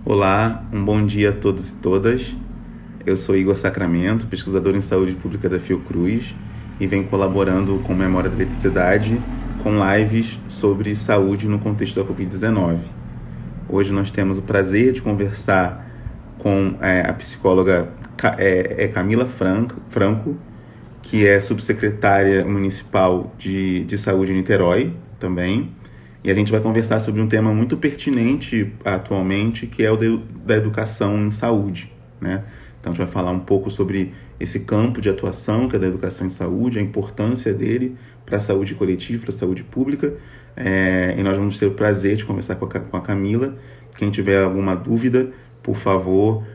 Olá, um bom dia a todos e todas. Eu sou Igor Sacramento, pesquisador em saúde pública da Fiocruz e venho colaborando com Memória da Eletricidade com lives sobre saúde no contexto da Covid-19. Hoje nós temos o prazer de conversar com a psicóloga Camila Franco, que é subsecretária municipal de saúde em Niterói também. E a gente vai conversar sobre um tema muito pertinente atualmente, que é o da educação em saúde, né? Então a gente vai falar um pouco sobre esse campo de atuação que é da educação em saúde, a importância dele para a saúde coletiva, para a saúde pública. E nós vamos ter o prazer de conversar com a Camila. Quem tiver alguma dúvida, por favor,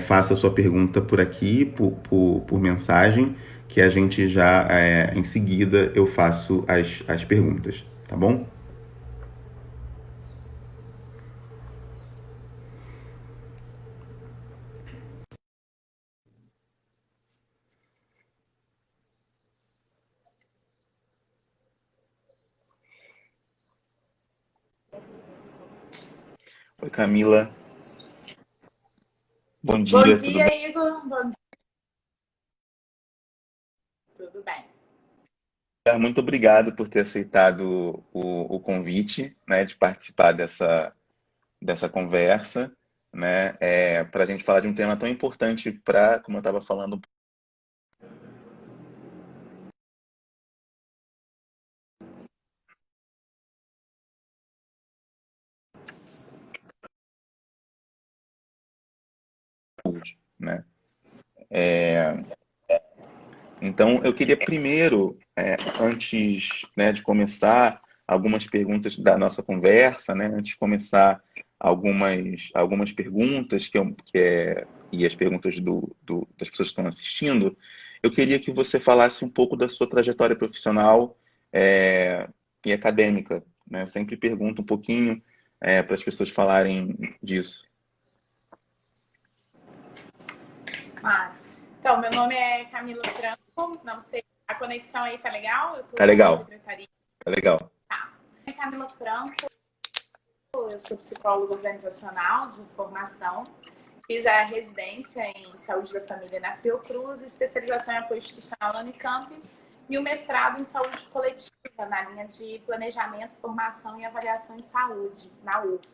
faça a sua pergunta por aqui, por mensagem, que a gente já, em seguida, eu faço as perguntas, tá bom? Oi, Camila. Bom Bom dia, tudo bem? dia, Igor. Bom dia. Tudo bem. Muito obrigado por ter aceitado o convite, né, de participar dessa conversa, né, para a gente falar de um tema tão importante para, como eu estava falando, né? Então, eu queria primeiro, antes, né, de começar algumas perguntas da nossa conversa, né, antes de começar algumas perguntas e as perguntas das pessoas que estão assistindo, eu queria que você falasse um pouco da sua trajetória profissional e acadêmica, né? Eu sempre pergunto um pouquinho para as pessoas falarem disso. Claro. Então, meu nome é Camila Franco. Não sei, a conexão aí tá legal? Eu Tá tô na legal, secretaria. tá legal. Tá. É Camila Franco, eu sou psicóloga organizacional de formação. Fiz a residência em saúde da família na Fiocruz, especialização em apoio institucional na Unicamp e o mestrado em saúde coletiva na linha de planejamento, formação e avaliação em saúde na UF.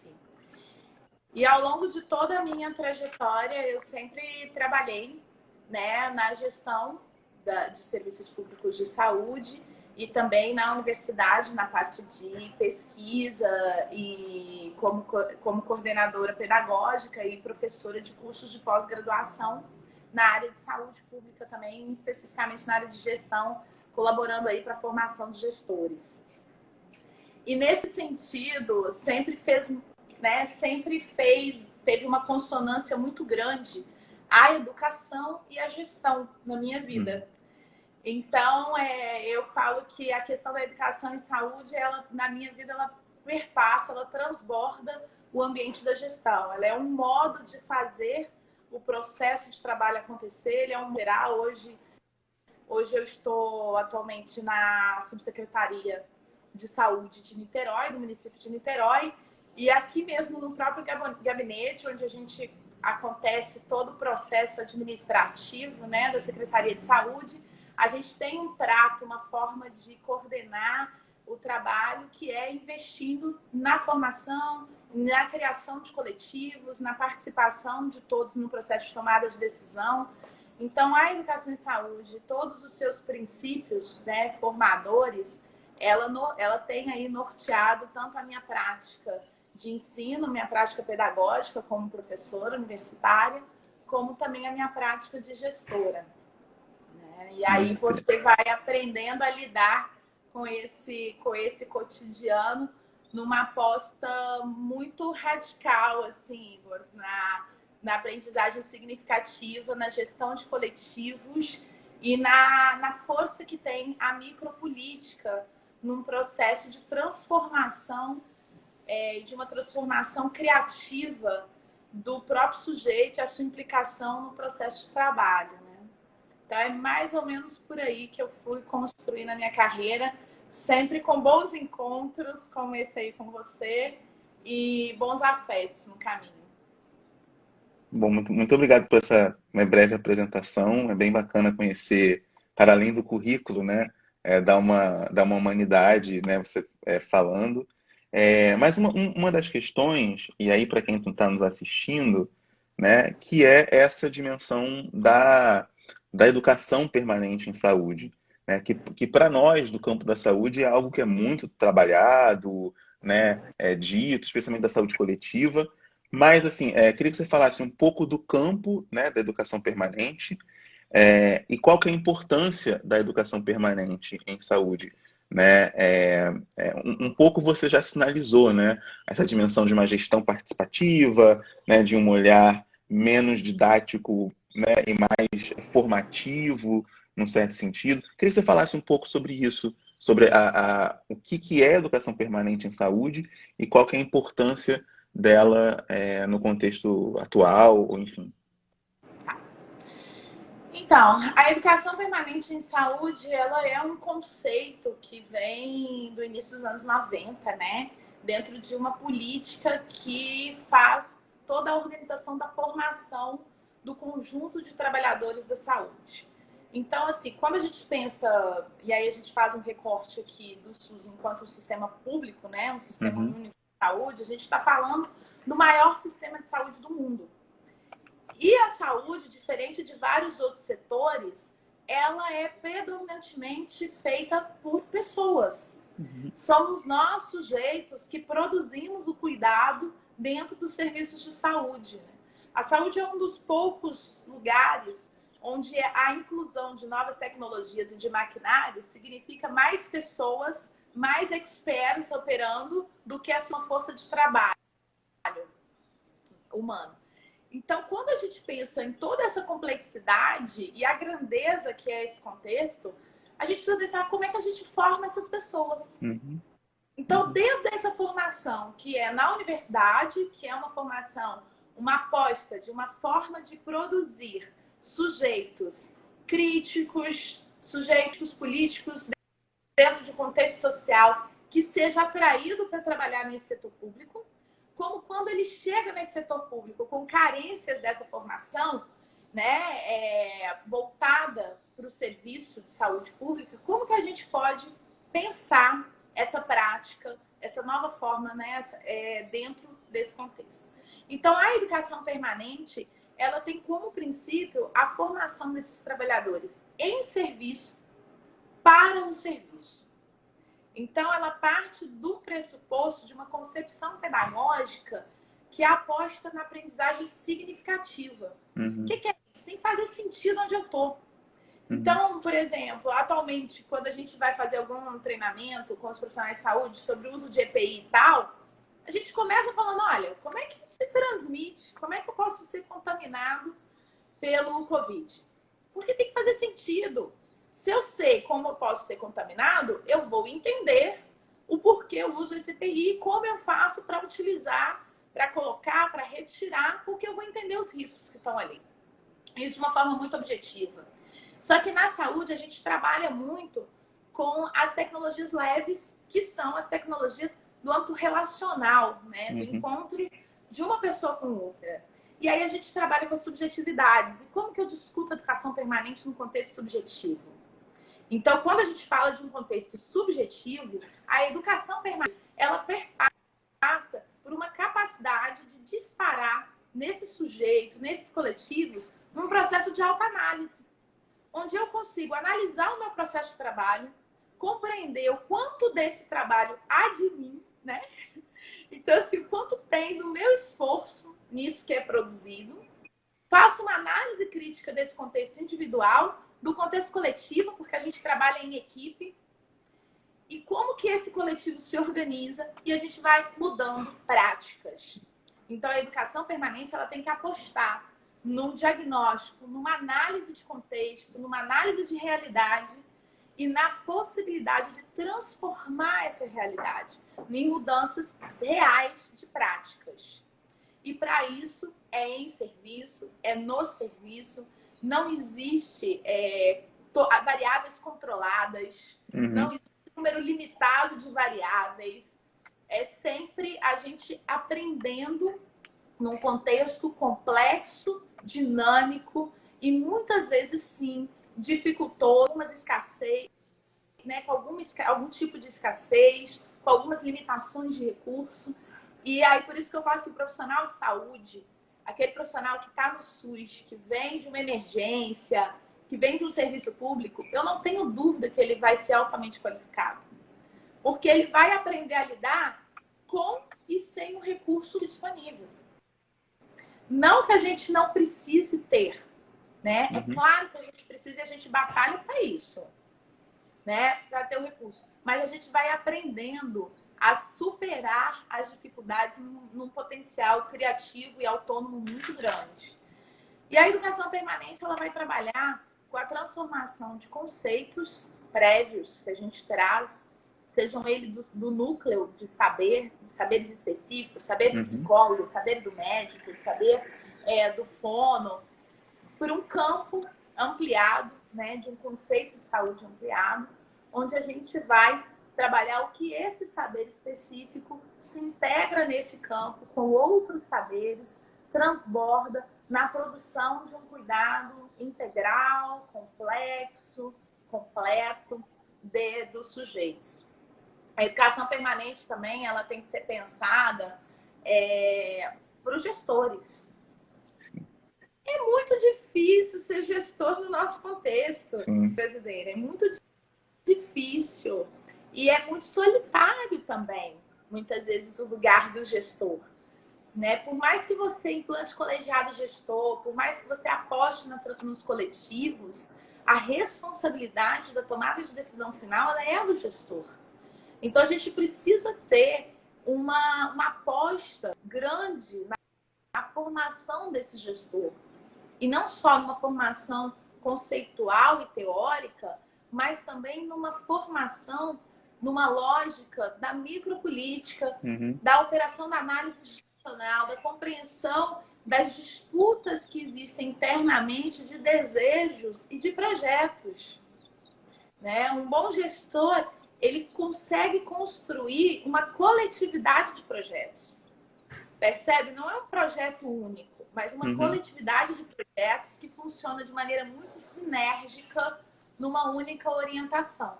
E ao longo de toda a minha trajetória, eu sempre trabalhei, né, na gestão de serviços públicos de saúde e também na universidade, na parte de pesquisa e como coordenadora pedagógica e professora de cursos de pós-graduação na área de saúde pública também, especificamente na área de gestão, colaborando aí para a formação de gestores. E nesse sentido, teve uma consonância muito grande a educação e a gestão na minha vida. Então, eu falo que a questão da educação e saúde, ela, na minha vida, ela perpassa, ela transborda o ambiente da gestão. Ela é um modo de fazer o processo de trabalho acontecer, ele é um geral. Hoje eu estou atualmente na subsecretaria de saúde de Niterói, do município de Niterói, e aqui mesmo no próprio gabinete, onde a gente acontece todo o processo administrativo, né, da Secretaria de Saúde, a gente tem um trato, uma forma de coordenar o trabalho que é investindo na formação, na criação de coletivos, na participação de todos no processo de tomada de decisão. Então, a educação em saúde, todos os seus princípios, né, formadores, ela tem aí norteado tanto a minha prática de ensino, minha prática pedagógica como professora universitária, como também a minha prática de gestora, né? E aí você vai aprendendo a lidar com esse cotidiano numa aposta muito radical, assim, Igor, na aprendizagem significativa, na gestão de coletivos e na força que tem a micropolítica num processo de transformação, de uma transformação criativa do próprio sujeito e a sua implicação no processo de trabalho, né? Então é mais ou menos por aí que eu fui construindo a minha carreira, sempre com bons encontros, como esse aí com você, e bons afetos no caminho. Bom, muito obrigado por essa, né, breve apresentação. É bem bacana conhecer, para além do currículo, né? Dar uma humanidade, né? Você falando. Mas uma das questões, e aí para quem está nos assistindo, né? Que é essa dimensão da educação permanente em saúde. Né, que para nós, do campo da saúde, é algo que é muito trabalhado, né? É dito, especialmente da saúde coletiva, mas, assim, queria que você falasse um pouco do campo, né, da educação permanente, e qual que é a importância da educação permanente em saúde, né? Um pouco você já sinalizou, né, essa dimensão de uma gestão participativa, né, de um olhar menos didático, né, e mais formativo, num certo sentido. Queria que você falasse um pouco sobre isso, sobre o que é educação permanente em saúde e qual que é a importância dela no contexto atual, ou enfim. Então, a educação permanente em saúde, ela é um conceito que vem do início dos anos 90, né? Dentro de uma política que faz toda a organização da formação do conjunto de trabalhadores da saúde. Então, assim, quando a gente pensa, e aí a gente faz um recorte aqui do SUS enquanto um sistema público, né? Um sistema Uhum, único de saúde, a gente está falando do maior sistema de saúde do mundo. E a saúde, diferente de vários outros setores, ela é predominantemente feita por pessoas. uhum, Somos nós, sujeitos, que produzimos o cuidado dentro dos serviços de saúde. A saúde é um dos poucos lugares onde a inclusão de novas tecnologias e de maquinários significa mais pessoas, mais experts operando do que a sua força de trabalho humano. Então, quando a gente pensa em toda essa complexidade e a grandeza que é esse contexto, a gente precisa pensar como é que a gente forma essas pessoas. uhum, Então, uhum, desde essa formação que é na universidade, que é uma formação, uma aposta de uma forma de produzir sujeitos críticos, sujeitos políticos dentro de um contexto social que seja atraído para trabalhar nesse setor público, como quando ele chega nesse setor público com carências dessa formação, né, voltada para o serviço de saúde pública, como que a gente pode pensar essa prática, essa nova forma, né, dentro desse contexto. Então, a educação permanente, ela tem como princípio a formação desses trabalhadores em serviço para o serviço. Então, ela parte do pressuposto de uma concepção pedagógica que aposta na aprendizagem significativa. O uhum, que é isso? Tem que fazer sentido onde eu estou. uhum, Então, por exemplo, atualmente, quando a gente vai fazer algum treinamento com os profissionais de saúde sobre o uso de EPI e tal, a gente começa falando, olha, como é que se transmite? Como é que eu posso ser contaminado pelo Covid? Porque tem que fazer sentido. Se eu sei como eu posso ser contaminado, eu vou entender o porquê eu uso esse EPI e como eu faço para utilizar, para colocar, para retirar, porque eu vou entender os riscos que estão ali. Isso de uma forma muito objetiva. Só que na saúde a gente trabalha muito com as tecnologias leves, que são as tecnologias do âmbito relacional, né? Do uhum, encontro de uma pessoa com outra. E aí a gente trabalha com as subjetividades. E como que eu discuto a educação permanente no contexto subjetivo? Então, quando a gente fala de um contexto subjetivo, a educação permanente, ela perpassa por uma capacidade de disparar nesses sujeitos, nesses coletivos, num processo de autoanálise, onde eu consigo analisar o meu processo de trabalho, compreender o quanto desse trabalho há de mim, né? Então, assim, o quanto tem do meu esforço nisso que é produzido, faço uma análise crítica desse contexto individual, do contexto coletivo, porque a gente trabalha em equipe, e como que esse coletivo se organiza e a gente vai mudando práticas. Então, a educação permanente ela tem que apostar num diagnóstico, numa análise de contexto, numa análise de realidade e na possibilidade de transformar essa realidade em mudanças reais de práticas. E para isso é em serviço, é no serviço, não existe variáveis controladas, não uhum, existe número limitado de variáveis. É sempre a gente aprendendo num contexto complexo, dinâmico e muitas vezes, sim, dificultou algumas escassez, né, com algum tipo de escassez, com algumas limitações de recurso. E aí, por isso que eu falo assim, profissional de saúde, aquele profissional que está no SUS, que vem de uma emergência, que vem de um serviço público, eu não tenho dúvida que ele vai ser altamente qualificado. Porque ele vai aprender a lidar com e sem o recurso disponível. Não que a gente não precise ter, né? É claro que a gente precisa e a gente batalha para isso, né? Para ter o recurso. Mas a gente vai aprendendo a superar as dificuldades num potencial criativo e autônomo muito grande. E a educação permanente, ela vai trabalhar com a transformação de conceitos prévios que a gente traz, sejam eles do núcleo de saberes específicos, saber do psicólogo, saber do médico, saber do fono, por um campo ampliado, né, de um conceito de saúde ampliado, onde a gente vai trabalhar o que esse saber específico se integra nesse campo com outros saberes, transborda na produção de um cuidado integral, complexo, completo dos sujeitos. A educação permanente também ela tem que ser pensada para os gestores. É muito difícil ser gestor no nosso contexto brasileiro. É muito difícil. E é muito solitário também, muitas vezes, o lugar do gestor. Né? Por mais que você implante colegiado gestor, por mais que você aposte nos coletivos, a responsabilidade da tomada de decisão final ela é do gestor. Então, a gente precisa ter uma aposta grande na formação desse gestor. E não só numa formação conceitual e teórica, mas também numa formação, numa lógica da micropolítica, da operação da análise institucional, da compreensão das disputas que existem internamente de desejos e de projetos. Né? Um bom gestor, ele consegue construir uma coletividade de projetos. Percebe? Não é um projeto único, mas uma coletividade de projetos que funciona de maneira muito sinérgica numa única orientação.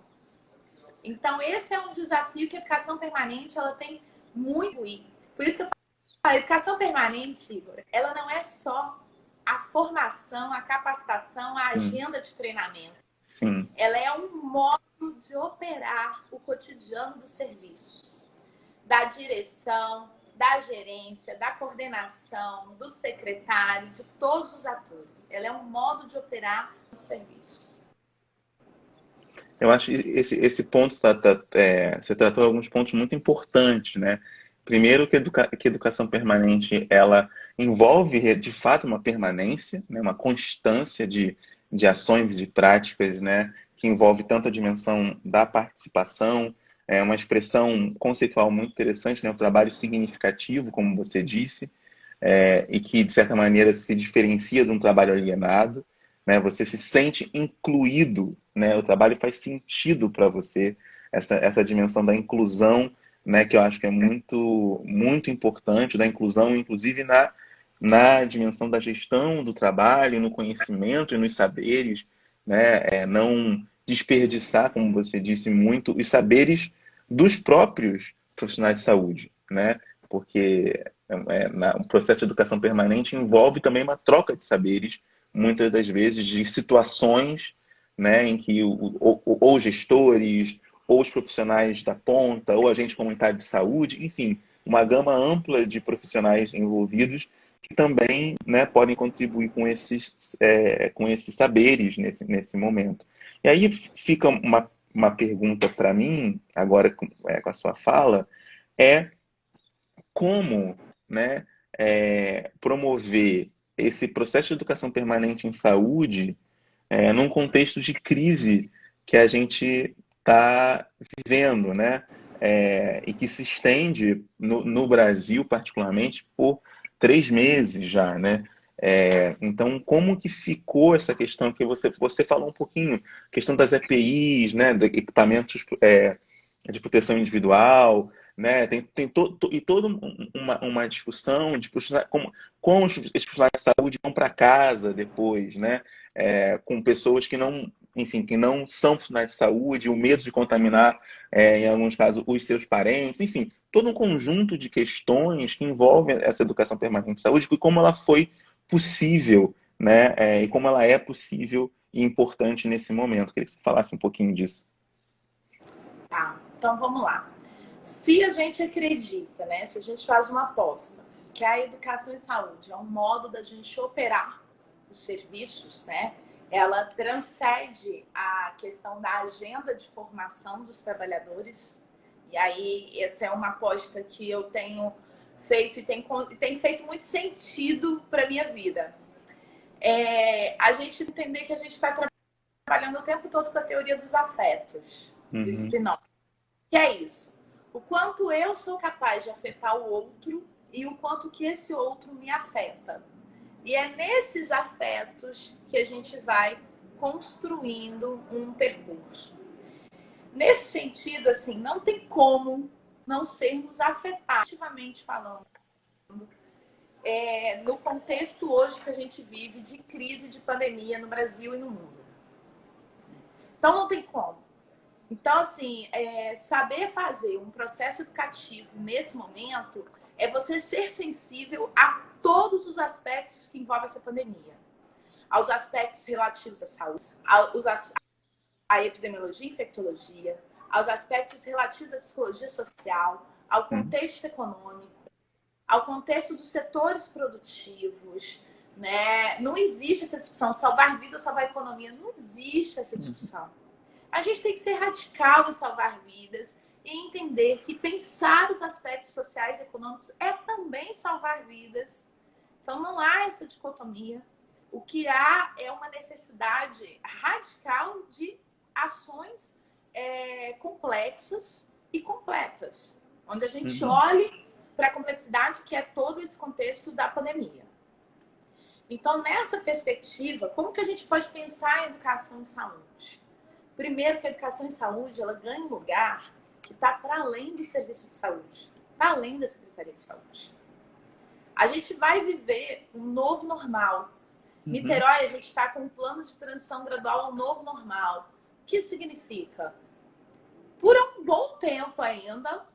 Então, esse é um desafio que a educação permanente ela tem muito. Por isso que eu falo, a educação permanente, Igor, ela não é só a formação, a capacitação, a agenda de treinamento. Sim. Ela é um modo de operar o cotidiano dos serviços, da direção, da gerência, da coordenação, do secretário, de todos os atores. Ela é um modo de operar os serviços. Eu acho que esse ponto, você tratou alguns pontos muito importantes, né? Primeiro, que a educação permanente, ela envolve, de fato, uma permanência, né? Uma constância de ações e de práticas, né? Que envolve tanto a dimensão da participação, uma expressão conceitual muito interessante, né? Um trabalho significativo, como você disse, e que, de certa maneira, se diferencia de um trabalho alienado, né? Você se sente incluído, né? O trabalho faz sentido para você, essa dimensão da inclusão, né? Que eu acho que é muito, muito importante, da inclusão, inclusive na dimensão da gestão do trabalho, no conhecimento e nos saberes, né? Não desperdiçar, como você disse, muito os saberes dos próprios profissionais de saúde, né? Porque o processo de educação permanente envolve também uma troca de saberes, muitas das vezes de situações, né, em que ou gestores, ou os profissionais da ponta, ou agente comunitário de saúde, enfim, uma gama ampla de profissionais envolvidos que também, né, podem contribuir com esses saberes nesse momento. E aí fica uma pergunta para mim, agora com a sua fala, como, né, promover esse processo de educação permanente em saúde num contexto de crise que a gente está vivendo, né? E que se estende no Brasil, particularmente, por 3 meses já, né? Então, como que ficou essa questão que você falou um pouquinho, questão das EPIs, né? De equipamentos de proteção individual, né? E toda uma discussão de como esses profissionais de saúde vão para casa depois, né? Com pessoas que não, enfim, que não são profissionais de saúde, o medo de contaminar, em alguns casos, os seus parentes, enfim, todo um conjunto de questões que envolvem essa educação permanente de saúde e como ela foi possível, né? E como ela é possível e importante nesse momento. Queria que você falasse um pouquinho disso. Tá, então vamos lá. Se a gente acredita, né, se a gente faz uma aposta que a educação em saúde é um modo da gente operar os serviços, né, ela transcende a questão da agenda de formação dos trabalhadores. E aí, essa é uma aposta que eu tenho feito e tem feito muito sentido para a minha vida. A gente entender que a gente está trabalhando o tempo todo com a teoria dos afetos, do Spinoza. Que é isso. O quanto eu sou capaz de afetar o outro e o quanto que esse outro me afeta. E é nesses afetos que a gente vai construindo um percurso. Nesse sentido, assim, não tem como não sermos afetados, ativamente falando, no contexto hoje que a gente vive de crise, de pandemia no Brasil e no mundo. Então, não tem como. Então, assim, saber fazer um processo educativo nesse momento é você ser sensível a todos os aspectos que envolvem essa pandemia. Aos aspectos relativos à saúde, à epidemiologia e infectologia, aos aspectos relativos à psicologia social, ao contexto econômico, ao contexto dos setores produtivos, né? Não existe essa discussão, salvar vida ou salvar a economia, não existe essa discussão. A gente tem que ser radical em salvar vidas e entender que pensar os aspectos sociais e econômicos é também salvar vidas. Então, não há essa dicotomia. O que há é uma necessidade radical de ações complexas e completas, onde a gente olhe para a complexidade que é todo esse contexto da pandemia. Então, nessa perspectiva, como que a gente pode pensar a educação em saúde? Primeiro, que a educação em saúde ela ganha um lugar que está para além do serviço de saúde, está além da Secretaria de Saúde. A gente vai viver um novo normal. Niterói, a gente está com um plano de transição gradual ao novo normal. O que isso significa? Por um bom tempo ainda,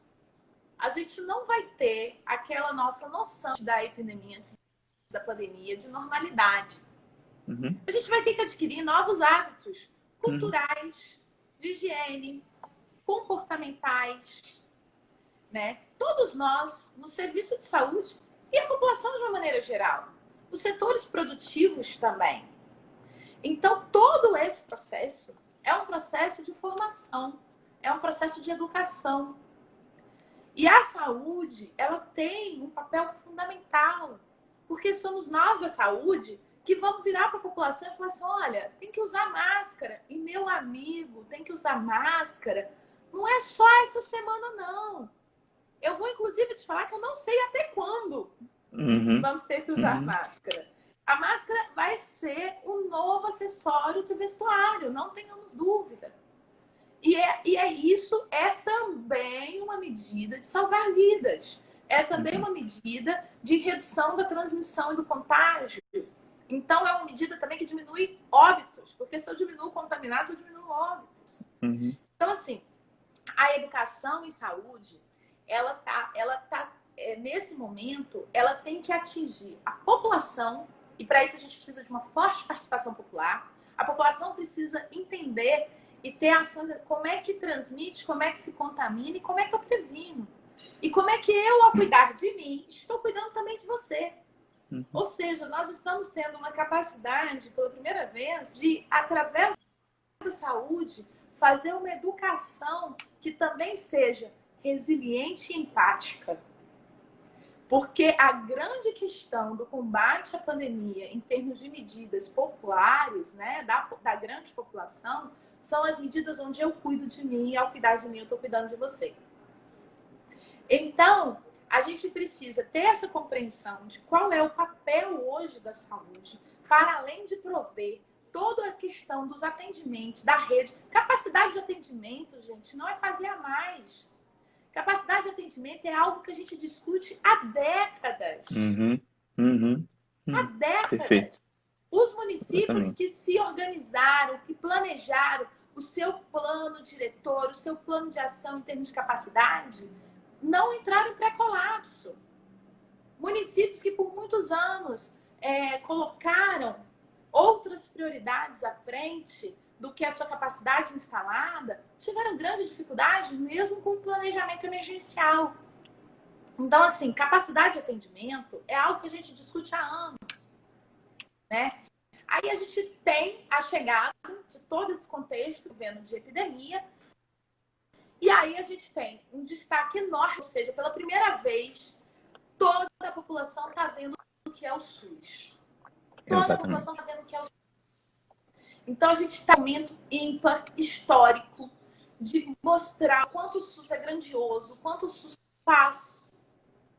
a gente não vai ter aquela nossa noção da epidemia, da pandemia, de normalidade. A gente vai ter que adquirir novos hábitos culturais, de higiene, comportamentais, né? Todos nós, no serviço de saúde e a população de uma maneira geral, os setores produtivos também. Então, todo esse processo é um processo de formação, é um processo de educação. E a saúde, ela tem um papel fundamental, porque somos nós da saúde que vamos virar para a população e falar assim, olha, tem que usar máscara. E meu amigo, tem que usar máscara. Não é só essa semana, não. Eu vou, inclusive, te falar que eu não sei até quando vamos ter que usar máscara. A máscara vai ser um novo acessório de vestuário, não tenhamos dúvida. E isso é também uma medida de salvar vidas. É também uma medida de redução da transmissão e do contágio. Então, é uma medida também que diminui óbitos, porque se eu diminuo contaminados, eu diminuo óbitos. Então, assim, a educação em saúde, nesse momento, ela tem que atingir a população, e para isso a gente precisa de uma forte participação popular. A população precisa entender e ter ações, como é que transmite, como é que se contamina e como é que eu previno. E como é que eu, ao cuidar de mim, estou cuidando também de você. Ou seja, nós estamos tendo uma capacidade, pela primeira vez, de, através da saúde, fazer uma educação que também seja resiliente e empática. Porque a grande questão do combate à pandemia, em termos de medidas populares, né, da grande população, são as medidas onde eu cuido de mim e, ao cuidar de mim, eu estou cuidando de você. Então, a gente precisa ter essa compreensão de qual é o papel hoje da saúde, para além de prover toda a questão dos atendimentos, da rede. Capacidade de atendimento, gente, não é fazer a mais. Capacidade de atendimento é algo que a gente discute há décadas. Há décadas. Perfeito. Os municípios Exatamente. que se organizaram, que planejaram o seu plano diretor, o seu plano de ação em termos de capacidade, não entraram em pré-colapso. Municípios que por muitos anos colocaram outras prioridades à frente do que a sua capacidade instalada, tiveram grandes dificuldades mesmo com o planejamento emergencial. Então, assim, capacidade de atendimento é algo que a gente discute há anos, né? Aí a gente tem a chegada de todo esse contexto vendo de epidemia, e aí a gente tem um destaque enorme, ou seja, pela primeira vez, toda a população está vendo o que é o SUS. Toda a população está vendo o que é o SUS. Então, a gente está em um momento ímpar, histórico, de mostrar o quanto o SUS é grandioso, o quanto o SUS faz,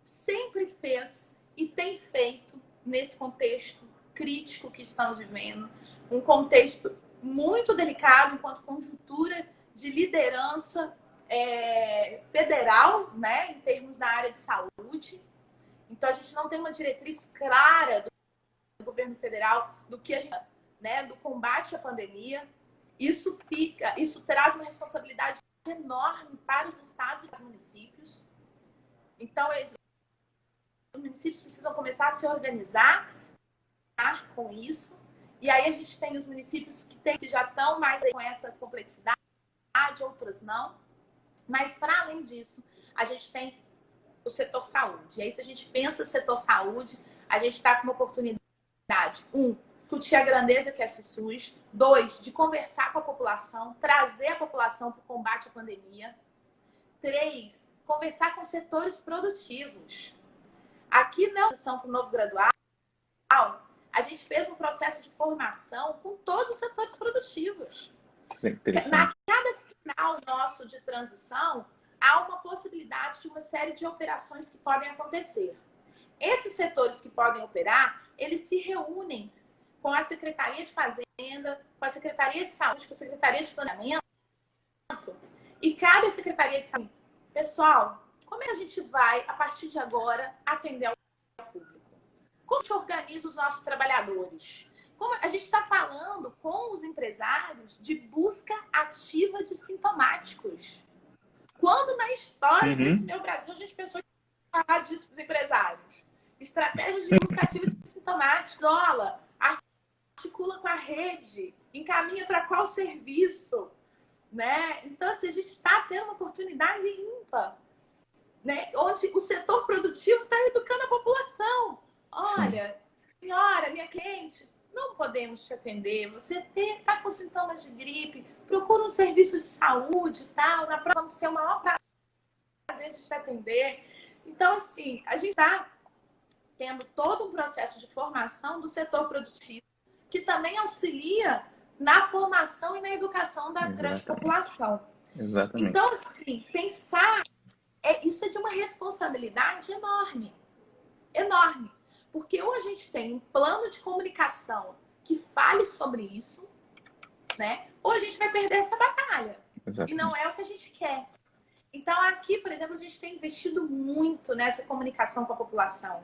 sempre fez e tem feito nesse contexto crítico que estamos vivendo. Um contexto muito delicado enquanto conjuntura de liderança federal, né, em termos da área de saúde. Então, a gente não tem uma diretriz clara do governo federal do que a gente, né, do combate à pandemia. Isso traz uma responsabilidade enorme para os estados e os municípios. Então, os municípios precisam começar a se organizar com isso. E aí a gente tem os municípios que já estão mais aí com essa complexidade, outros não. Mas, para além disso, a gente tem o setor saúde. E aí, se a gente pensa o setor saúde, a gente está com uma oportunidade, discutir a grandeza que é o SUS. 2, de conversar com a população, trazer a população para o combate à pandemia. 3, conversar com setores produtivos. Aqui na transição para o novo gradual, a gente fez um processo de formação com todos os setores produtivos. Na cada sinal nosso de transição, há uma possibilidade de uma série de operações que podem acontecer. Esses setores que podem operar, eles se reúnem com a Secretaria de Fazenda, com a Secretaria de Saúde, com a Secretaria de Planejamento, e cabe à Secretaria de Saúde, pessoal, como é que a gente vai, a partir de agora, atender ao público? Como a gente organiza os nossos trabalhadores? Como a gente está falando com os empresários de busca ativa de sintomáticos. Quando na história desse meu Brasil a gente pensou em falar disso para os empresários? Estratégias de busca ativa de sintomáticos. Olha, articula com a rede, encaminha para qual serviço, né? Então, assim, a gente está tendo uma oportunidade ímpar, né? Onde o setor produtivo está educando a população. Olha, senhora, minha cliente, não podemos te atender. Você está com sintomas de gripe, procura um serviço de saúde e tal. Na próxima vamos ter o maior prazer de te atender. Então, assim, a gente está tendo todo um processo de formação do setor produtivo que também auxilia na formação e na educação da grande população. Exatamente. Então, assim, pensar, isso é de uma responsabilidade enorme. Enorme. Porque ou a gente tem um plano de comunicação que fale sobre isso, né? Ou a gente vai perder essa batalha. Exatamente. E não é o que a gente quer. Então, aqui, por exemplo, a gente tem investido muito nessa comunicação com a população.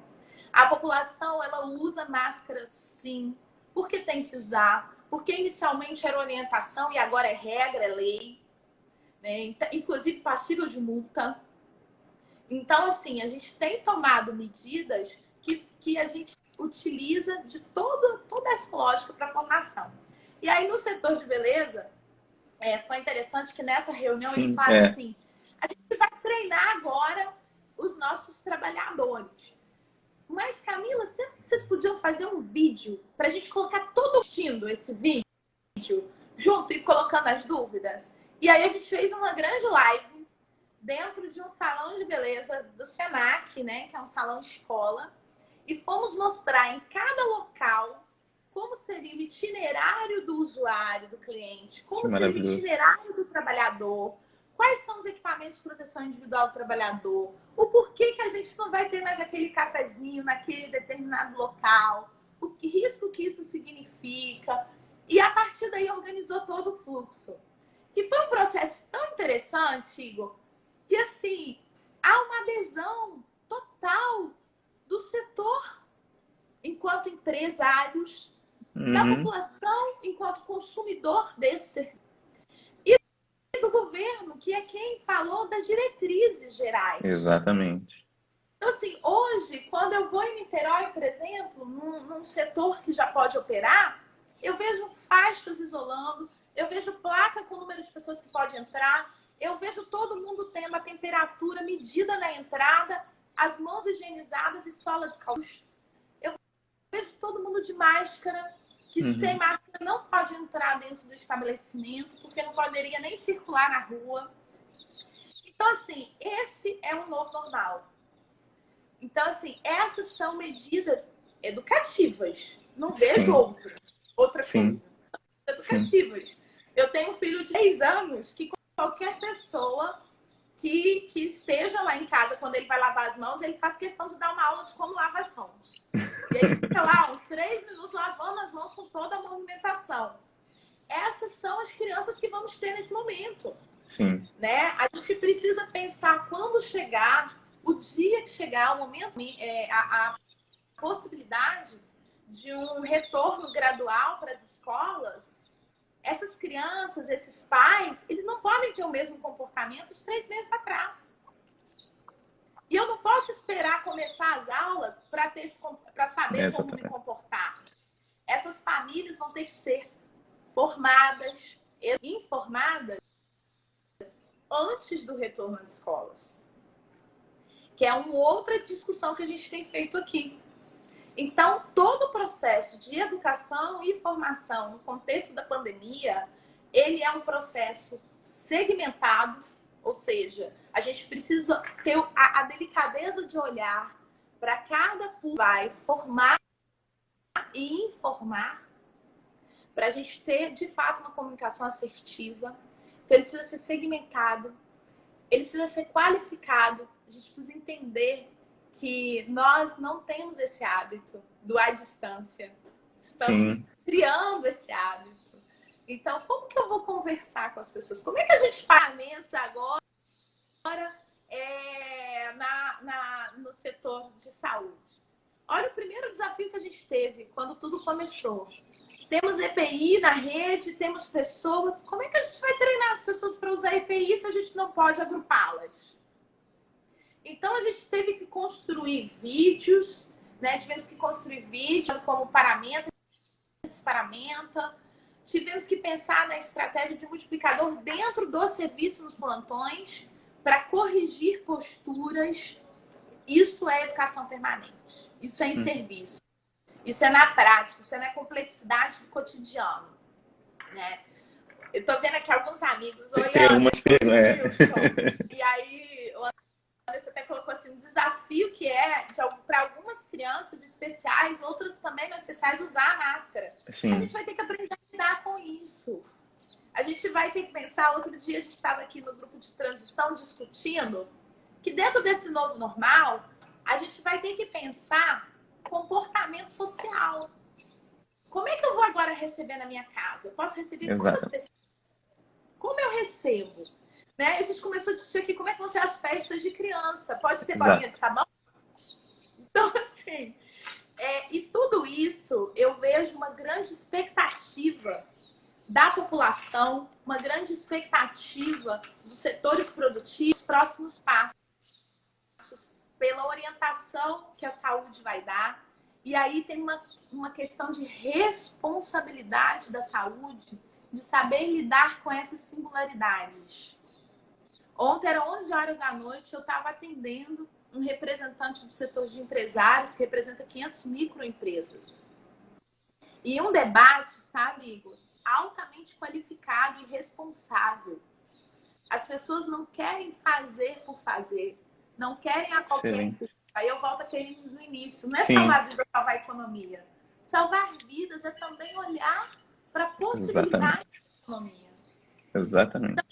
A população, ela usa máscara, sim, porque tem que usar, porque inicialmente era orientação e agora é regra, é lei, né? Inclusive passível de multa. Então, assim, a gente tem tomado medidas que a gente utiliza de toda essa lógica para a formação. E aí, no setor de beleza, foi interessante que nessa reunião eles falaram assim, a gente vai treinar agora os nossos trabalhadores. Mas, Camila, vocês podiam fazer um vídeo para a gente colocar todo assistindo esse vídeo junto e colocando as dúvidas? E aí a gente fez uma grande live dentro de um salão de beleza do Senac, né? Que é um salão de escola. E fomos mostrar em cada local como seria o itinerário do usuário, do cliente, como seria o itinerário do trabalhador, quais são os equipamentos de proteção individual do trabalhador, o porquê que a gente não vai ter mais aquele cafezinho naquele determinado local, o risco que isso significa. E a partir daí organizou todo o fluxo. E foi um processo tão interessante, Igor, E assim, há uma adesão total do setor enquanto empresários, da população enquanto consumidor desse serviço, e do governo, que é quem falou das diretrizes gerais. Exatamente. Então, assim, hoje, quando eu vou em Niterói, por exemplo, num setor que já pode operar, eu vejo faixas isolando, eu vejo placa com o número de pessoas que pode entrar, eu vejo todo mundo tendo a temperatura medida na entrada, as mãos higienizadas e sola descalço. Eu vejo todo mundo de máscara, que sem máscara não pode entrar dentro do estabelecimento, porque não poderia nem circular na rua. Então, assim, esse é um novo normal. Então, assim, essas são medidas educativas. Não vejo outra coisa. Educativas. Sim. Eu tenho um filho de 10 anos que qualquer pessoa que esteja lá em casa, quando ele vai lavar as mãos, ele faz questão de dar uma aula de como lava as mãos. E aí fica lá uns 3 minutos lavando as mãos com toda a movimentação. Essas são as crianças que vamos ter nesse momento. Sim. Né? A gente precisa pensar quando chegar, o dia que chegar, o momento, a possibilidade de um retorno gradual para as escolas. Essas crianças, esses pais, eles não podem ter o mesmo comportamento de 3 meses atrás. E eu não posso esperar começar as aulas para saber como me comportar. Essas famílias vão ter que ser formadas, informadas antes do retorno às escolas. Que é uma outra discussão que a gente tem feito aqui. Então, todo o processo de educação e formação no contexto da pandemia, ele é um processo segmentado, ou seja, a gente precisa ter a delicadeza de olhar para cada público, vai formar e informar, para a gente ter, de fato, uma comunicação assertiva. Então, ele precisa ser segmentado, ele precisa ser qualificado, a gente precisa entender que nós não temos esse hábito do à distância. Estamos criando esse hábito. Então, como que eu vou conversar com as pessoas? Como é que a gente faz agora no setor de saúde? Olha o primeiro desafio que a gente teve quando tudo começou. Temos EPI na rede, temos pessoas. Como é que a gente vai treinar as pessoas para usar EPI se a gente não pode agrupá-las? Então, a gente teve que construir vídeos, né? Tivemos que construir vídeo como paramenta, desparamenta. Tivemos que pensar na estratégia de multiplicador dentro do serviço nos plantões para corrigir posturas. Isso é educação permanente. Isso é em serviço. Isso é na prática. Isso é na complexidade do cotidiano, né? Eu tô vendo aqui alguns amigos. Oi, e aí, você até colocou assim, um desafio que é para algumas crianças especiais, outras também não especiais, usar a máscara. Sim. A gente vai ter que aprender a lidar com isso. A gente vai ter que pensar, outro dia a gente estava aqui no grupo de transição discutindo que dentro desse novo normal, a gente vai ter que pensar comportamento social. Como é que eu vou agora receber na minha casa? Eu posso receber quantas pessoas? Como eu recebo? Né? A gente começou a discutir aqui como é que vão ser as festas de criança. Pode ter bolinha de sabão? Então, assim, e tudo isso eu vejo uma grande expectativa da população, uma grande expectativa dos setores produtivos, próximos passos, pela orientação que a saúde vai dar. E aí tem uma questão de responsabilidade da saúde, de saber lidar com essas singularidades. Ontem, era 11 horas da noite, eu estava atendendo um representante do setor de empresários que representa 500 microempresas. E um debate, sabe, Igor, altamente qualificado e responsável. As pessoas não querem fazer por fazer, não querem a qualquer custo. Aí eu volto àquele no início. Não é salvar vidas, salvar a economia. Salvar vidas é também olhar para a possibilidade da economia. Exatamente. Então,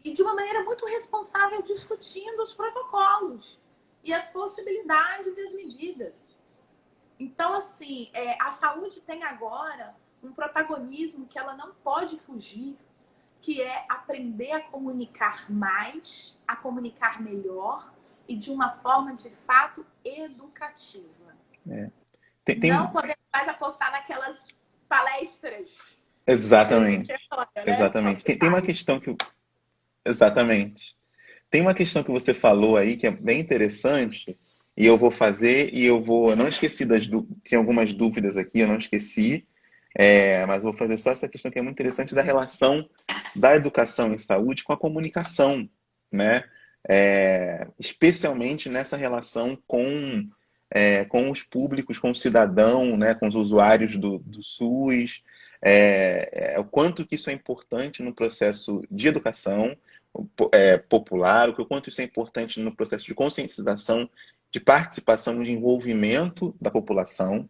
e de uma maneira muito responsável, discutindo os protocolos e as possibilidades e as medidas. Então, assim, a saúde tem agora um protagonismo que ela não pode fugir, que é aprender a comunicar mais, a comunicar melhor e de uma forma, de fato, educativa. Não podemos mais apostar naquelas palestras. Exatamente. Né? Exatamente. Tem uma questão que... Exatamente. Tem uma questão que você falou aí que é bem interessante, e eu vou fazer, e eu não esqueci tem algumas dúvidas aqui, eu não esqueci, mas eu vou fazer só essa questão que é muito interessante da relação da educação em saúde com a comunicação, né? Especialmente nessa relação com os públicos, com o cidadão, né? Com os usuários do SUS, o quanto que isso é importante no processo de educação popular, o quanto isso é importante no processo de conscientização, de participação, de envolvimento da população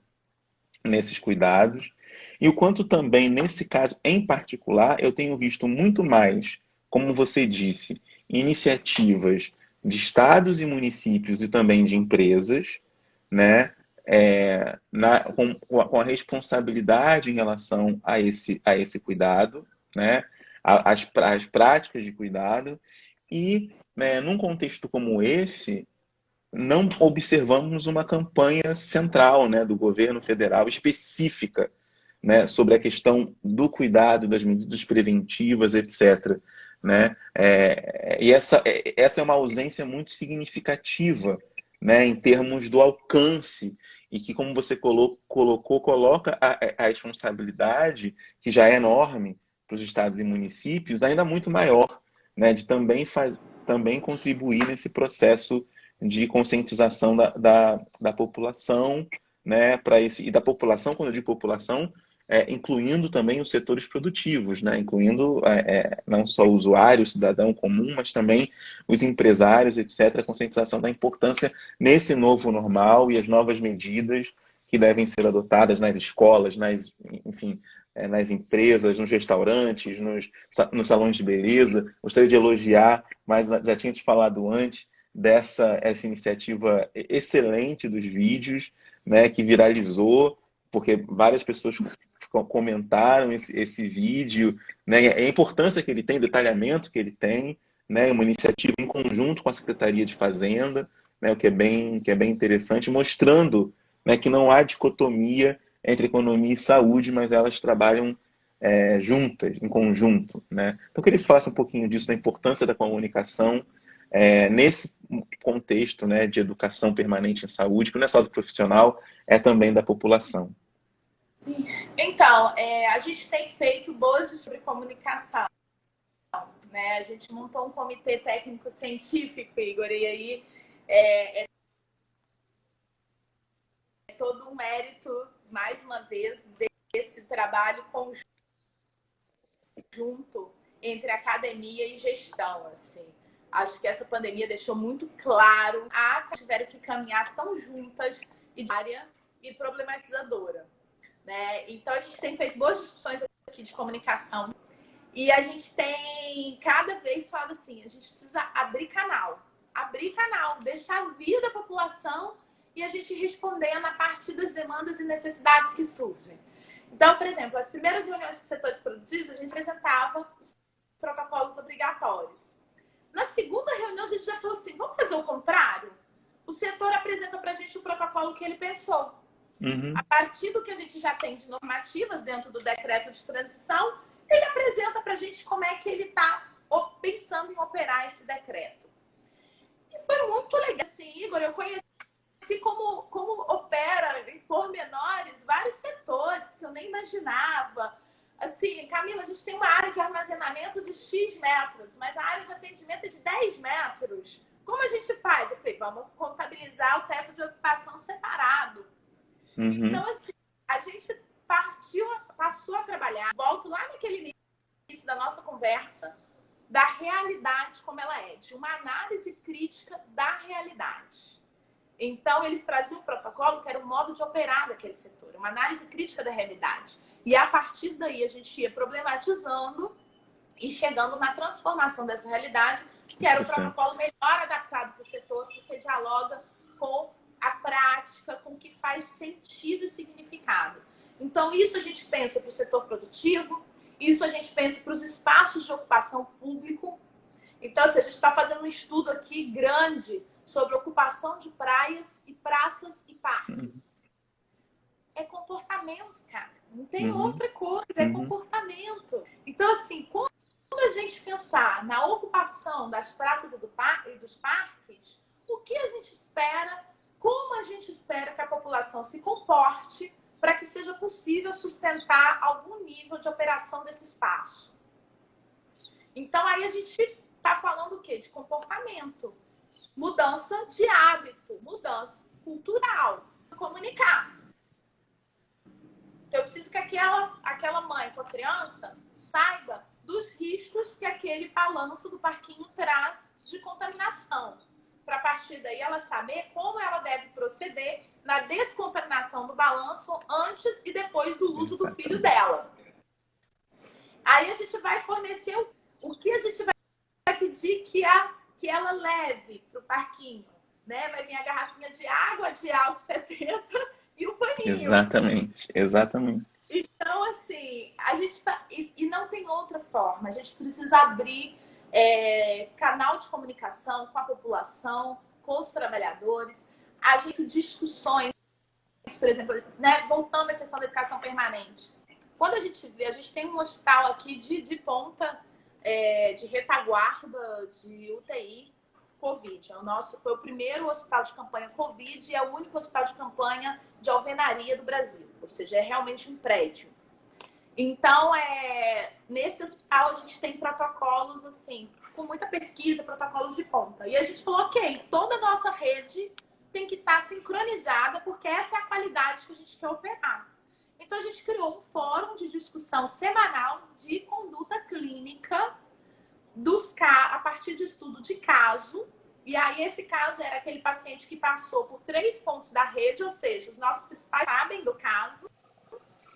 nesses cuidados, e o quanto também, nesse caso em particular, eu tenho visto muito mais, como você disse, iniciativas de estados e municípios e também de empresas, né, com a responsabilidade em relação a esse cuidado, né, as práticas de cuidado, e num contexto como esse, não observamos uma campanha central, né, do governo federal específica, né, sobre a questão do cuidado, das medidas preventivas, etc. Né? E essa é uma ausência muito significativa, né, em termos do alcance, e que, como você colocou, coloca a responsabilidade, que já é enorme para os estados e municípios, ainda muito maior, né, de também contribuir nesse processo de conscientização da população, né, e da população, quando eu digo população, incluindo também os setores produtivos, né, incluindo não só o usuário, o cidadão comum, mas também os empresários, etc., a conscientização da importância nesse novo normal e as novas medidas que devem ser adotadas nas escolas, enfim, nas empresas, nos restaurantes, nos salões de beleza. Gostaria de elogiar, mas já tinha te falado antes, essa iniciativa excelente dos vídeos, né, que viralizou, porque várias pessoas comentaram esse vídeo, né, a importância que ele tem, o detalhamento que ele tem, né, uma iniciativa em conjunto com a Secretaria de Fazenda, né, o que é bem interessante, mostrando, né, que não há dicotomia entre economia e saúde, mas elas trabalham juntas, em conjunto. Né? Então, eu queria que você falasse um pouquinho disso, da importância da comunicação nesse contexto, né, de educação permanente em saúde, que não é só do profissional, é também da população. Sim. Então, a gente tem feito boas sobre comunicação. Né? A gente montou um comitê técnico científico, Igor, e aí é todo um mérito, mais uma vez, desse trabalho conjunto entre academia e gestão, assim. Acho que essa pandemia deixou muito claro que tiveram que caminhar tão juntas e problematizadora. Né? Então, a gente tem feito boas discussões aqui de comunicação e a gente tem cada vez falado assim, a gente precisa abrir canal, deixar vir da população e a gente respondendo a partir das demandas e necessidades que surgem. Então, por exemplo, as primeiras reuniões com setores produtivos, a gente apresentava os protocolos obrigatórios. Na segunda reunião, a gente já falou assim, vamos fazer o contrário? O setor apresenta para a gente o protocolo que ele pensou. Uhum. A partir do que a gente já tem de normativas dentro do decreto de transição, ele apresenta para a gente como é que ele está pensando em operar esse decreto. E foi muito legal. Assim, Igor, eu conheci como opera em pormenores vários setores que eu nem imaginava. Assim, Camila, a gente tem uma área de armazenamento de X metros, mas a área de atendimento é de 10 metros. Como a gente faz? Eu falei, vamos contabilizar o teto de ocupação separado. Uhum. Então, assim, a gente passou a trabalhar, volto lá naquele início da nossa conversa, da realidade como ela é, de uma análise crítica da realidade. Então, eles traziam um protocolo que era o modo de operar daquele setor, uma análise crítica da realidade. E a partir daí a gente ia problematizando e chegando na transformação dessa realidade, que era o protocolo melhor adaptado para o setor, porque dialoga com a prática, com o que faz sentido e significado. Então, isso a gente pensa para o setor produtivo, Isso a gente pensa para os espaços de ocupação público. Então, assim, a gente está fazendo um estudo aqui grande sobre ocupação de praias e praças e parques. É comportamento, cara. Não tem outra coisa, é comportamento. Então, assim, quando a gente pensar na ocupação das praças e dos parques, o que a gente espera, como a gente espera que a população se comporte para que seja possível sustentar algum nível de operação desse espaço. Então, aí a gente está falando o quê? De comportamento. Mudança de hábito, mudança cultural. Comunicar. Então, eu preciso que aquela mãe com a criança saiba dos riscos que aquele balanço do parquinho traz de contaminação. Para a partir daí ela saber como ela deve proceder na descontaminação do balanço antes e depois do uso do filho dela. Aí a gente vai fornecer o que a gente vai pedir que ela leve para o parquinho. Né? Vai vir a garrafinha de água, de álcool 70 e o paninho. Exatamente, exatamente. Então, assim, a gente tá... E não tem outra forma. A gente precisa abrir canal de comunicação com a população, com os trabalhadores. A gente discussões, por exemplo, né? Voltando à questão da educação permanente. Quando a gente vê, a gente tem um hospital aqui de ponta, de retaguarda, de UTI, Covid. Foi o primeiro hospital de campanha Covid e é o único hospital de campanha de alvenaria do Brasil. Ou seja, é realmente um prédio. Então, nesse hospital a gente tem protocolos, assim, com muita pesquisa, protocolos de ponta. E a gente falou, ok, toda a nossa rede tem que estar sincronizada, porque essa é a qualidade que a gente quer operar. Então, a gente criou um fórum de discussão semanal de conduta clínica a partir de estudo de caso. E aí, esse caso era aquele paciente que passou por 3 pontos da rede, ou seja, os nossos principais sabem do caso,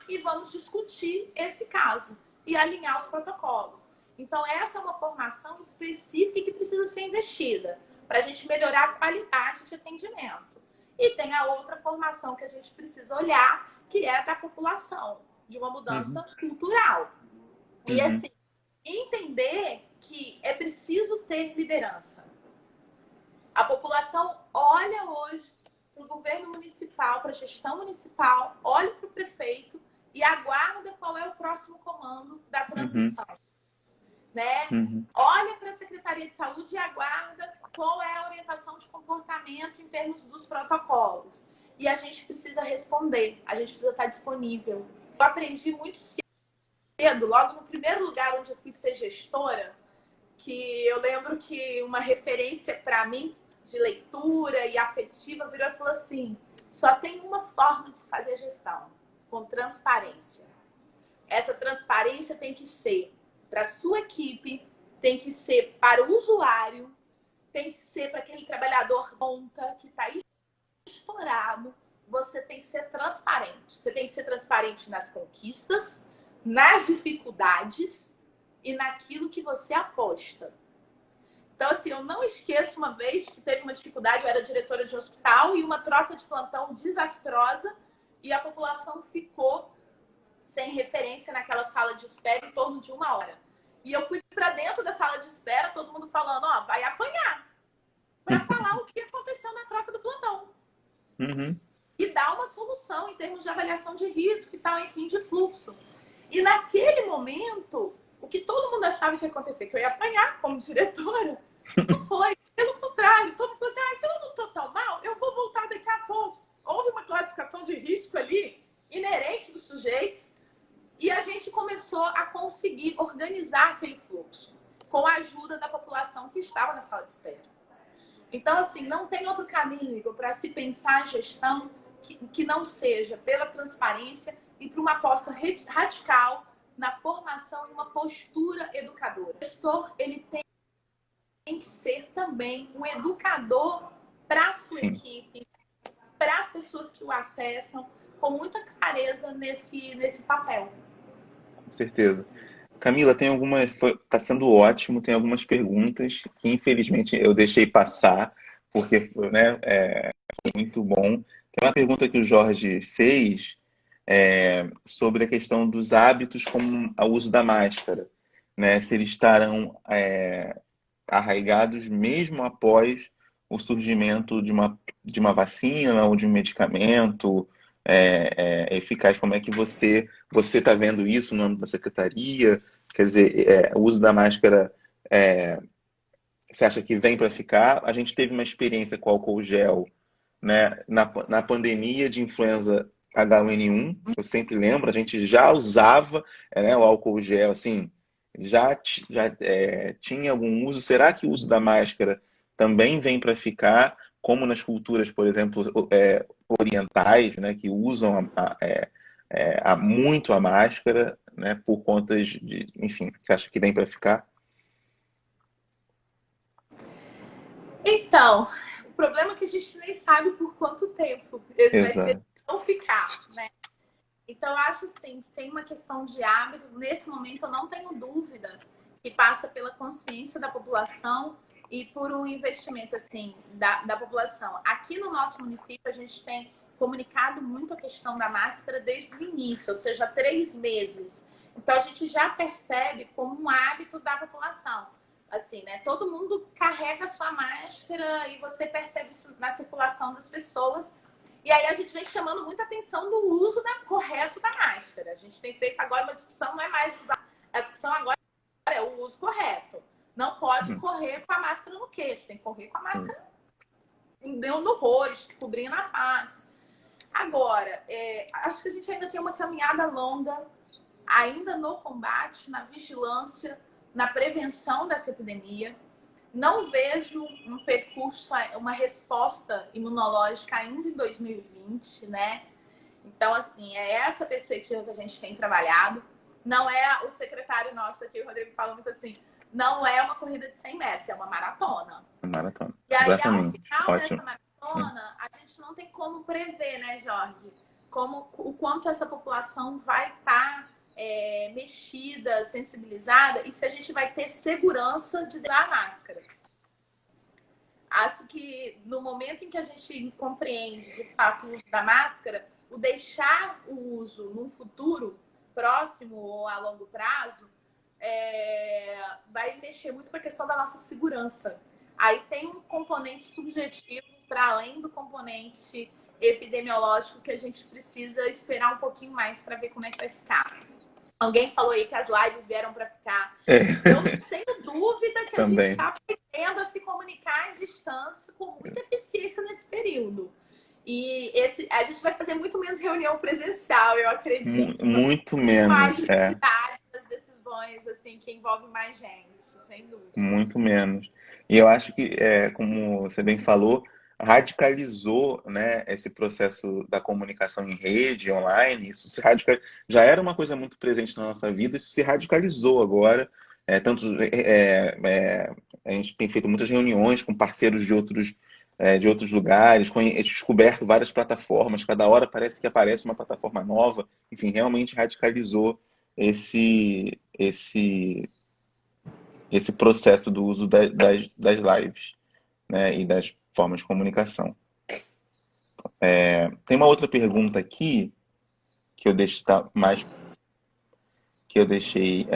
e vamos discutir esse caso e alinhar os protocolos. Então, essa é uma formação específica que precisa ser investida para a gente melhorar a qualidade de atendimento. E tem a outra formação que a gente precisa olhar, que é da população, de uma mudança cultural. E, assim, entender que é preciso ter liderança. A população olha hoje para o governo municipal, para a gestão municipal, olha para o prefeito e aguarda qual é o próximo comando da transição. Né? Olha para a Secretaria de Saúde e aguarda qual é a orientação de comportamento em termos dos protocolos. E a gente precisa responder, a gente precisa estar disponível. Eu aprendi muito cedo, logo no primeiro lugar onde eu fui ser gestora, que eu lembro que uma referência para mim de leitura e afetiva virou e falou assim: só tem uma forma de se fazer gestão, com transparência. Essa transparência tem que ser para a sua equipe, tem que ser para o usuário, tem que ser para aquele trabalhador ponta que está estourado. Você tem que ser transparente. Você tem que ser transparente nas conquistas, nas dificuldades e naquilo que você aposta. Então, assim, eu não esqueço uma vez que teve uma dificuldade, eu era diretora de hospital e uma troca de plantão desastrosa e a população ficou sem referência naquela sala de espera em torno de 1 hora. E eu fui para dentro da sala de espera, todo mundo falando, ó, vai apanhar, para falar o que aconteceu na troca do plantão. E dar uma solução em termos de avaliação de risco e tal, enfim, de fluxo. E naquele momento, o que todo mundo achava que ia acontecer, que eu ia apanhar como diretora, não foi. Pelo contrário, todo mundo falou assim, então eu não estou tão mal, eu vou voltar daqui a pouco. Houve uma classificação de risco ali, inerente dos sujeitos, e a gente começou a conseguir organizar aquele fluxo, com a ajuda da população que estava na sala de espera. Então, assim, não tem outro caminho para se pensar a gestão que não seja pela transparência e para uma aposta radical na formação e uma postura educadora. O gestor, ele tem que ser também um educador para a sua equipe, para as pessoas que o acessam, com muita clareza nesse papel. Com certeza. Camila, tem algumas. Está sendo ótimo, tem algumas perguntas que infelizmente eu deixei passar, porque né, foi muito bom. Tem uma pergunta que o Jorge fez, sobre a questão dos hábitos como o uso da máscara, né? Se eles estarão arraigados mesmo após o surgimento de uma vacina ou de um medicamento eficaz. Como é que você está vendo isso no âmbito da secretaria? Quer dizer, o uso da máscara, você acha que vem para ficar? A gente teve uma experiência com álcool gel, né, na pandemia de influenza H1N1, eu sempre lembro, a gente já usava, né, o álcool gel, assim, já tinha algum uso. Será que o uso da máscara também vem para ficar, como nas culturas, por exemplo, orientais, né, que usam muito a máscara, né, por conta enfim, você acha que vem para ficar? Então, o problema é que a gente nem sabe por quanto tempo ele vai ser Exato. não ficar, né? Então, eu acho assim que tem uma questão de hábito. Nesse momento, eu não tenho dúvida que passa pela consciência da população e por um investimento assim da população. Aqui no nosso município, a gente tem comunicado muito a questão da máscara desde o início, ou seja, 3 meses. Então, a gente já percebe como um hábito da população. Assim, né? Todo mundo carrega a sua máscara e você percebe isso na circulação das pessoas. E aí a gente vem chamando muita atenção do uso correto da máscara. A gente tem feito agora uma discussão, não é mais usar. A discussão agora é o uso correto. Não pode correr com a máscara no queixo, tem que correr com a máscara no rosto, cobrindo a face. Agora, acho que a gente ainda tem uma caminhada longa, ainda no combate, na vigilância, na prevenção dessa epidemia. Não vejo um percurso, uma resposta imunológica ainda em 2020, né? Então, assim, é essa perspectiva que a gente tem trabalhado. Não é o secretário nosso aqui, o Rodrigo, fala muito assim, não é uma corrida de 100 metros, é uma maratona. Maratona. E aí, Exatamente. ao final Ótimo. dessa maratona, a gente não tem como prever, né, Jorge? O quanto essa população vai estar mexida, sensibilizada, e se a gente vai ter segurança de dar a máscara. Acho que no momento em que a gente compreende de fato o uso da máscara, o deixar o uso no futuro próximo ou a longo prazo vai mexer muito com a questão da nossa segurança. Aí tem um componente subjetivo para além do componente epidemiológico que a gente precisa esperar um pouquinho mais para ver como é que vai ficar. Alguém falou aí que as lives vieram para ficar. Eu não tenho dúvida que a gente Também. está aprendendo a se comunicar à distância com muita eficiência nesse período. E a gente vai fazer muito menos reunião presencial, eu acredito. Muito Muito mais menos, agilidade nas decisões, assim, que envolve mais gente, sem dúvida. muito menos. E eu acho que, como você bem falou, radicalizou, né, esse processo da comunicação em rede, online. Isso já era uma coisa muito presente na nossa vida, isso se radicalizou agora. A gente tem feito muitas reuniões com parceiros de outros lugares, descoberto várias plataformas, cada hora parece que aparece uma plataforma nova. Enfim, realmente radicalizou esse processo do uso das lives, né, e das formas de comunicação. Tem uma outra pergunta aqui que eu deixei que eu deixei.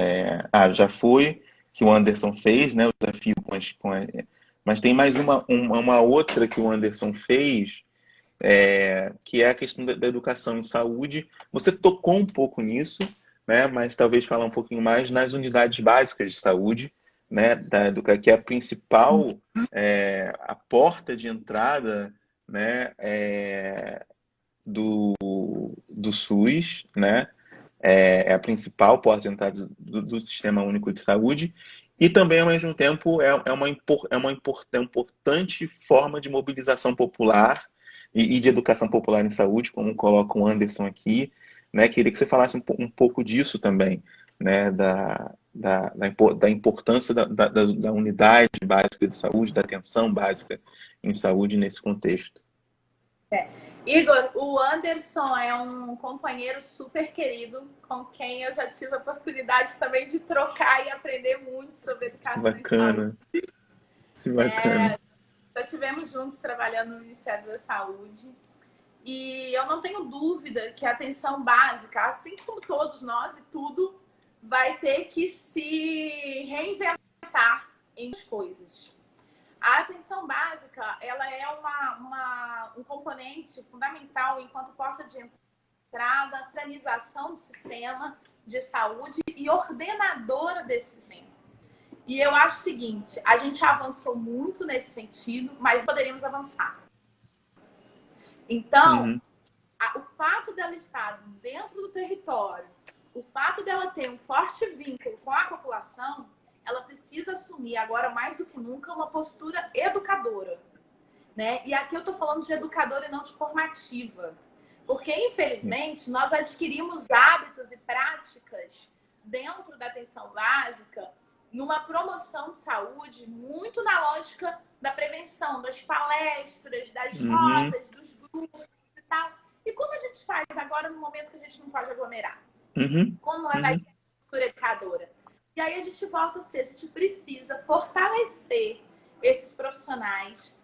Já foi que o Anderson fez, né? O desafio mas tem mais uma outra que o Anderson fez, que é a questão da educação em saúde. Você tocou um pouco nisso, né? Mas talvez falar um pouquinho mais nas unidades básicas de saúde, né? Que é a principal, a porta de entrada, né? Do SUS, né? É a principal porta de entrada do Sistema Único de Saúde, e também, ao mesmo tempo, é uma importante forma de mobilização popular e de educação popular em saúde, como coloca o Anderson aqui, né? Queria que você falasse um pouco disso também, né? Da importância da unidade básica de saúde, da atenção básica em saúde nesse contexto. Igor, o Anderson é um companheiro super querido, com quem eu já tive a oportunidade também de trocar e aprender muito sobre educação e saúde. Que bacana. Já estivemos juntos trabalhando no Ministério da Saúde. E eu não tenho dúvida que a atenção básica, assim como todos nós e tudo, vai ter que se reinventar em coisas. A atenção básica, ela é um componente fundamental enquanto porta de entrada, organização do sistema de saúde e ordenadora desse sistema. E eu acho o seguinte, a gente avançou muito nesse sentido, mas poderíamos avançar. Então, o fato dela estar dentro do território, o fato dela ter um forte vínculo com a população, ela precisa assumir agora mais do que nunca uma postura educadora, né? E aqui eu estou falando de educadora e não de formativa, porque infelizmente nós adquirimos hábitos e práticas dentro da atenção básica numa promoção de saúde muito na lógica da prevenção, das palestras, das rodas, dos grupos e tal. E como a gente faz agora no momento que a gente não pode aglomerar? Como vai ser a postura educadora? E aí a gente volta a ser, a gente precisa fortalecer esses profissionais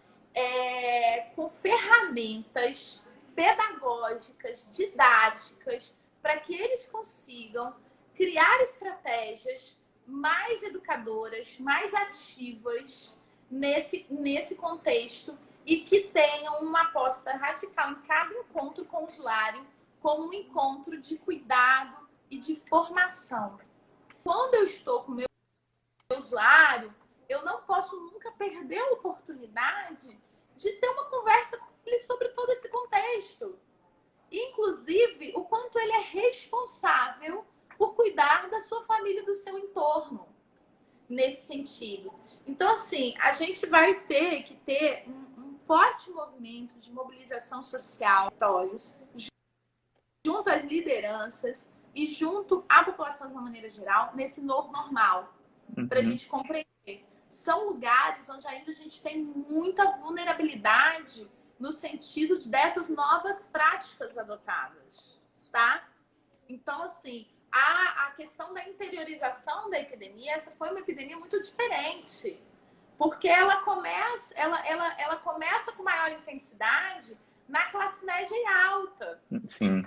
com ferramentas pedagógicas, didáticas, para que eles consigam criar estratégias mais educadoras, mais ativas nesse contexto e que tenham uma aposta radical em cada encontro com o usuário como um encontro de cuidado e de formação. Quando eu estou com o meu usuário, eu não posso nunca perder a oportunidade de ter uma conversa com ele sobre todo esse contexto. Inclusive, o quanto ele é responsável por cuidar da sua família e do seu entorno, nesse sentido. Então, assim, a gente vai ter que ter um forte movimento de mobilização social, junto às lideranças e junto à população de uma maneira geral, nesse novo normal, para a gente compreender. São lugares onde ainda a gente tem muita vulnerabilidade no sentido dessas novas práticas adotadas, tá? Então, assim, a questão da interiorização da epidemia, essa foi uma epidemia muito diferente, porque ela começa com maior intensidade na classe média e alta. Sim.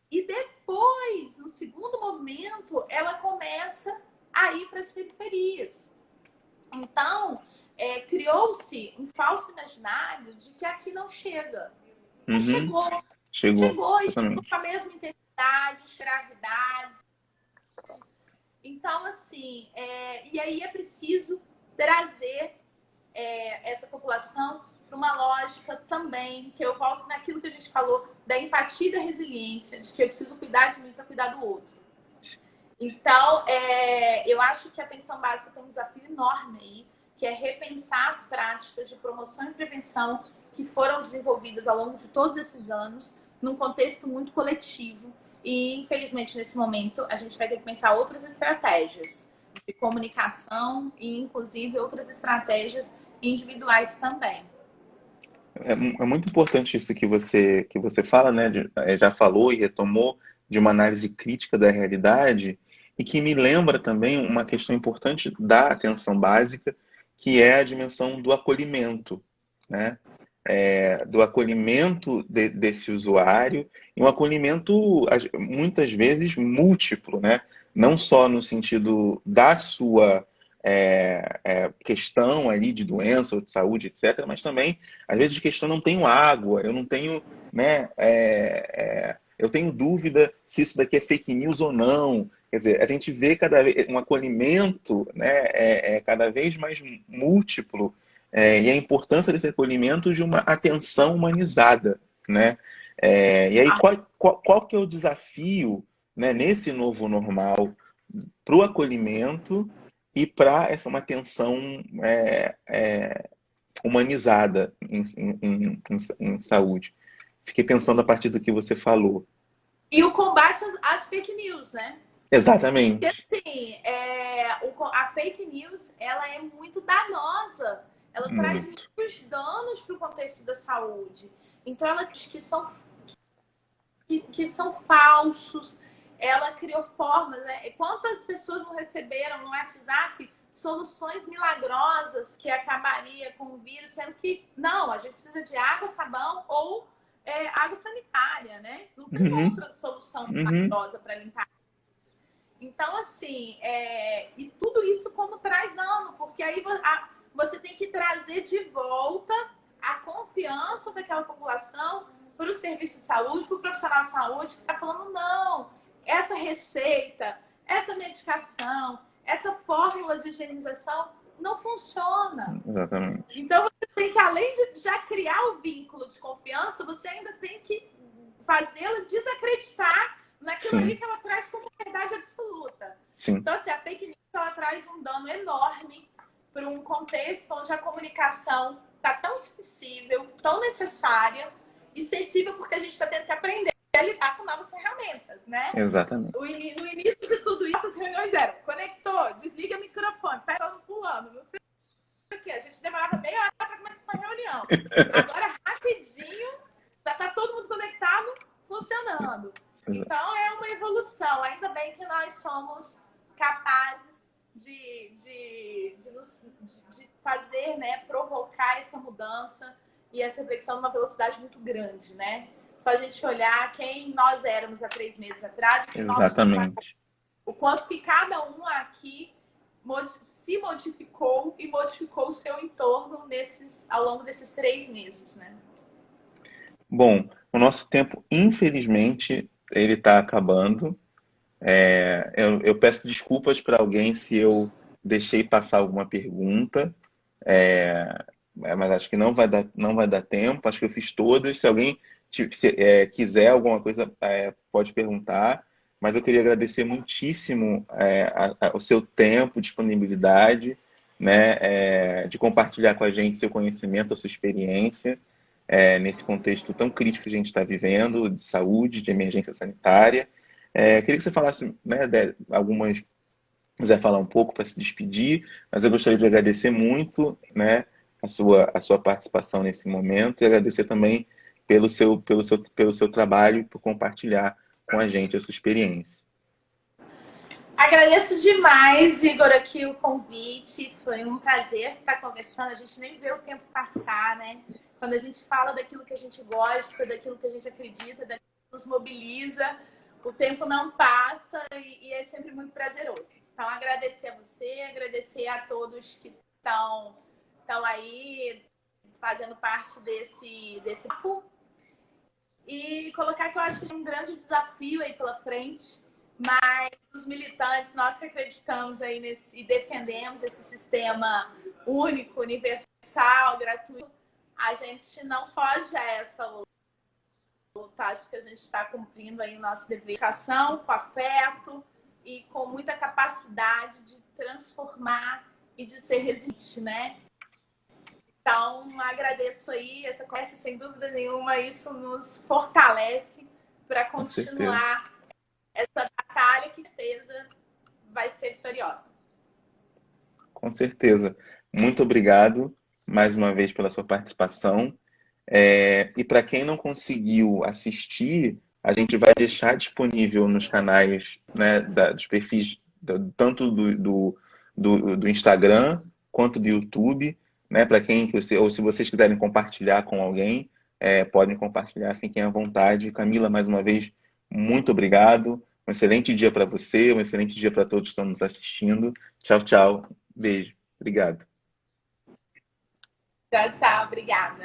E depois, no segundo movimento, ela começa a ir para as periferias. Então, criou-se um falso imaginário de que aqui não chega. Mas chegou com a mesma intensidade, gravidade. Então, assim, e aí é preciso trazer essa população para uma lógica também, que eu volto naquilo que a gente falou, da empatia e da resiliência, de que eu preciso cuidar de mim para cuidar do outro. Então, eu acho que a atenção básica tem um desafio enorme aí, que é repensar as práticas de promoção e prevenção que foram desenvolvidas ao longo de todos esses anos, num contexto muito coletivo. E, infelizmente, nesse momento, a gente vai ter que pensar outras estratégias de comunicação e, inclusive, outras estratégias individuais também. É muito importante isso que você fala, né? Já falou e retomou de uma análise crítica da realidade e que me lembra também uma questão importante da atenção básica, que é a dimensão do acolhimento, né? Do acolhimento desse usuário e um acolhimento muitas vezes múltiplo, né? Não só no sentido da sua questão ali de doença ou de saúde, etc., mas também, às vezes, de questão não tenho água, eu não tenho, né? Eu tenho dúvida se isso daqui é fake news ou não. Quer dizer, a gente vê cada vez um acolhimento, né, cada vez mais múltiplo, e a importância desse acolhimento de uma atenção humanizada, né? E aí, qual que é o desafio, né, nesse novo normal para o acolhimento e para uma atenção humanizada em saúde? Fiquei pensando a partir do que você falou. E o combate às fake news, né? Exatamente. Porque, assim, a fake news, ela é muito danosa. Ela traz muitos danos para o contexto da saúde. Então, ela que são falsos. Ela criou formas, né? Quantas pessoas não receberam no WhatsApp soluções milagrosas que acabaria com o vírus, sendo que não, a gente precisa de água, sabão ou água sanitária, né? Não tem Uhum, outra solução uhum, milagrosa para limpar. Então, assim, e tudo isso como traz dano, porque aí você tem que trazer de volta a confiança daquela população para o serviço de saúde, para o profissional de saúde que está falando, não, essa receita, essa medicação, essa fórmula de higienização não funciona. exatamente. Então, você tem que, além de já criar o vínculo de confiança, você ainda tem que fazê-la desacreditar naquilo ali Sim, que ela traz como verdade absoluta. sim, Então, assim, a fake news ela traz um dano enorme para um contexto onde a comunicação está tão sensível, tão necessária e sensível porque a gente está tendo que aprender a lidar com novas ferramentas, né? exatamente. No início de tudo isso, as reuniões eram conectou, desliga o microfone, pega no fulano, não sei o que. A gente demorava meia hora para começar uma reunião. Agora, rapidinho, já está todo mundo conectado, funcionando. Então, é uma evolução. Ainda bem que nós somos capazes de fazer, né, provocar essa mudança e essa reflexão numa velocidade muito grande, né? Só a gente olhar quem nós éramos há 3 meses atrás e quem nós somos agora. Exatamente. O quanto que cada um aqui se modificou e modificou o seu entorno ao longo desses 3 meses, né? Bom, o nosso tempo, infelizmente, ele está acabando. Eu peço desculpas para alguém se eu deixei passar alguma pergunta, mas acho que não vai dar tempo. Acho que eu fiz todas. Se alguém quiser alguma coisa, pode perguntar. Mas eu queria agradecer muitíssimo o seu tempo, disponibilidade, né, de compartilhar com a gente seu conhecimento, a sua experiência, nesse contexto tão crítico que a gente está vivendo, de saúde, de emergência sanitária. Queria que você falasse, né, quiser falar um pouco para se despedir, mas eu gostaria de agradecer muito, né, a sua participação nesse momento e agradecer também pelo seu trabalho e por compartilhar com a gente a sua experiência. Agradeço demais, Igor, aqui o convite. Foi um prazer estar conversando. A gente nem vê o tempo passar, né? Quando a gente fala daquilo que a gente gosta, daquilo que a gente acredita, daquilo que nos mobiliza, o tempo não passa e é sempre muito prazeroso. Então, agradecer a você, agradecer a todos que estão aí fazendo parte desse papo e colocar que eu acho que tem um grande desafio aí pela frente, mas os militantes, nós que acreditamos aí e defendemos esse sistema único, universal, gratuito, a gente não foge a essa luta. Acho que a gente está cumprindo aí o nosso dever de educação, com afeto e com muita capacidade de transformar e de ser resiliente, né? Então, agradeço aí essa conversa, sem dúvida nenhuma, isso nos fortalece para Com certeza. continuar essa batalha que, com certeza, vai ser vitoriosa. Com certeza. Muito obrigado mais uma vez pela sua participação. E para quem não conseguiu assistir, a gente vai deixar disponível nos canais, né, dos perfis, tanto do Instagram quanto do YouTube, né, para quem, ou se vocês quiserem compartilhar com alguém, podem compartilhar, fiquem à vontade. Camila, mais uma vez, muito obrigado. Um excelente dia para você, um excelente dia para todos que estão nos assistindo. Tchau, tchau. Beijo. Obrigado. Tchau, tchau. Obrigada.